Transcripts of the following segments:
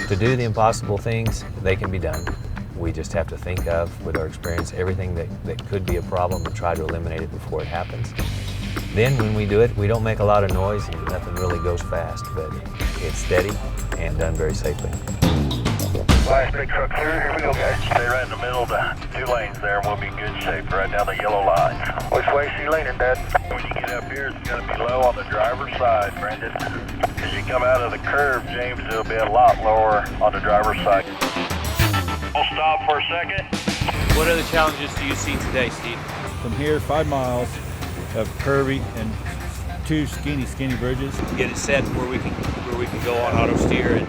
To do the impossible things, they can be done. We just have to think of, with our experience, everything that could be a problem and try to eliminate it before it happens. Then when we do it, we don't make a lot of noise and nothing really goes fast, but it's steady and done very safely. Last big truck clear, here we go guys. Stay right in the middle of the 2 lanes there and we'll be in good shape right down the yellow line. Which way is she leaning, Dad? When you get up here, it's going to be low on the driver's side, Brendan. As you come out of the curve, James, it'll be a lot lower on the driver's side. We'll stop for a second. What other challenges do you see today, Steve? From here, 5 miles of curvy and 2 skinny bridges. Get it set where we can go on auto steer. And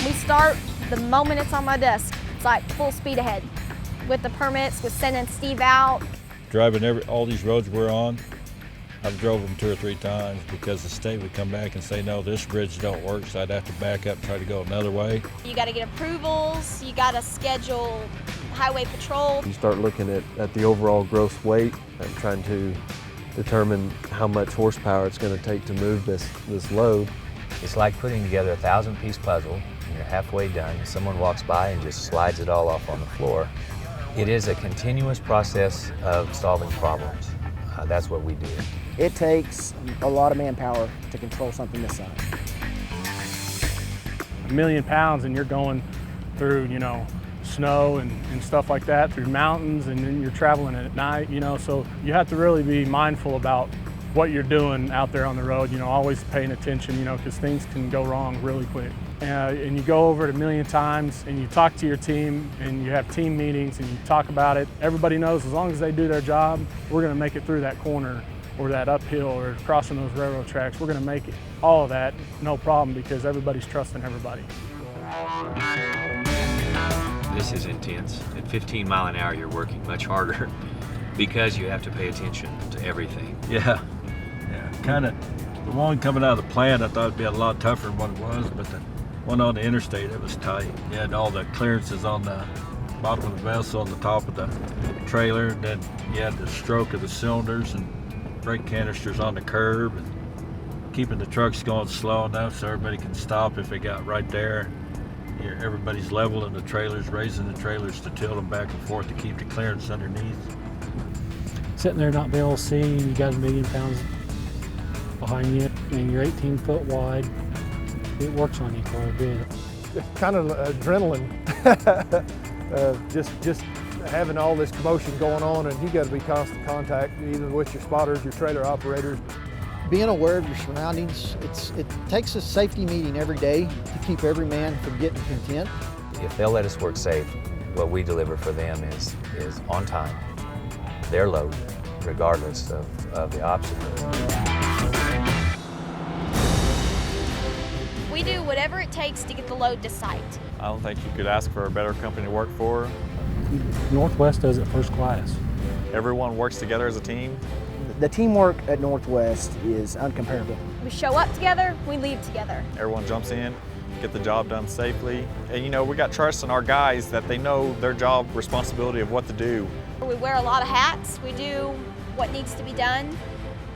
we start the moment it's on my desk. It's like full speed ahead. With the permits, with sending Steve out. Driving all these roads we're on, I've drove them 2 or 3 times because the state would come back and say, no, this bridge don't work, so I'd have to back up and try to go another way. You got to get approvals, you got to schedule highway patrol. You start looking at the overall gross weight and trying to determine how much horsepower it's going to take to move this load. It's like putting together a 1,000-piece puzzle, and you're halfway done. Someone walks by and just slides it all off on the floor. It is a continuous process of solving problems. That's what we do. It takes a lot of manpower to control something this size. 1,000,000 pounds and you're going through, snow and stuff like that, through mountains, and then you're traveling at night, so you have to really be mindful about what you're doing out there on the road, always paying attention, because things can go wrong really quick. And you go over it 1,000,000 times and you talk to your team and you have team meetings and you talk about it. Everybody knows as long as they do their job, we're going to make it through that corner or that uphill or crossing those railroad tracks. We're going to make it, all of that, no problem, because everybody's trusting everybody. this is intense. At 15 mile an hour, you're working much harder because you have to pay attention to everything. Yeah, kind of. The one coming out of the plant, I thought it'd be a lot tougher than what it was, but the one on the interstate, it was tight. You had all the clearances on the bottom of the vessel, on the top of the trailer, and then you had the stroke of the cylinders and brake canisters on the curb, and keeping the trucks going slow enough so everybody can stop if they got right there. Everybody's leveling the trailers, raising the trailers to tilt them back and forth to keep the clearance underneath. Sitting there not being able to see, you got 1,000,000 pounds behind you, and you're 18 foot wide. It works on you quite a bit. It's kind of adrenaline. Just having all this commotion going on, and you got to be constant contact, either with your spotters, your trailer operators. Being aware of your surroundings, it takes a safety meeting every day to keep every man from getting content. If they'll let us work safe, what we deliver for them is on time, their load, regardless of the obstacle. We do whatever it takes to get the load to site. I don't think you could ask for a better company to work for. Northwest does it first class. Everyone works together as a team. The teamwork at Northwest is uncomparable. We show up together, we leave together. Everyone jumps in, get the job done safely. And we got trust in our guys that they know their job responsibility of what to do. We wear a lot of hats, we do what needs to be done.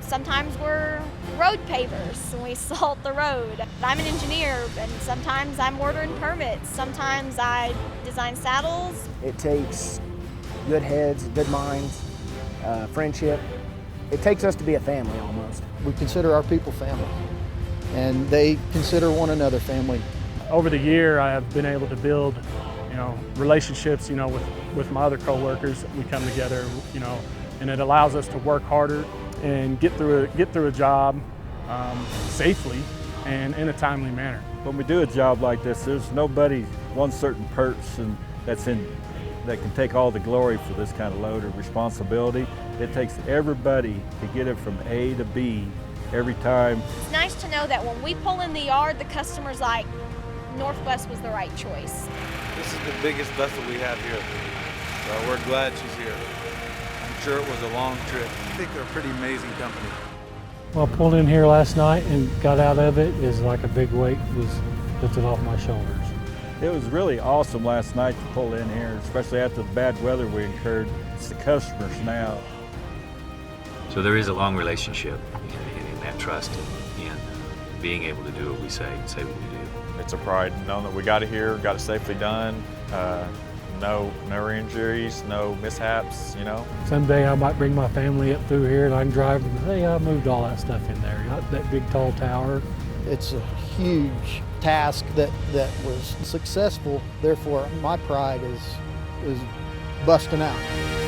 Sometimes we're road pavers and we salt the road. I'm an engineer and sometimes I'm ordering permits. Sometimes I design saddles. It takes good heads, good minds, friendship. It takes us to be a family almost. We consider our people family, and they consider one another family. Over the year, I have been able to build, relationships, with my other coworkers. We come together, and it allows us to work harder and get through a job safely and in a timely manner. When we do a job like this, there's nobody, one certain person that can take all the glory for this kind of load or responsibility. It takes everybody to get it from A to B every time. It's nice to know that when we pull in the yard, the customer's like, Northwest was the right choice. This is the biggest vessel we have here, so we're glad she's here. I'm sure it was a long trip. I think they're a pretty amazing company. Well, I pulled in here last night and got out of it is like a big weight was lifted off my shoulders. It was really awesome last night to pull in here, especially after the bad weather we incurred. It's the customers now. So there is a long relationship in that trust, and being able to do what we say what we do. It's a pride knowing that we got it here, got it safely done. No injuries, no mishaps, you know. Someday I might bring my family up through here and I can drive and hey, I moved all that stuff in there. That big tall tower. It's a huge task that was successful. Therefore, my pride is busting out.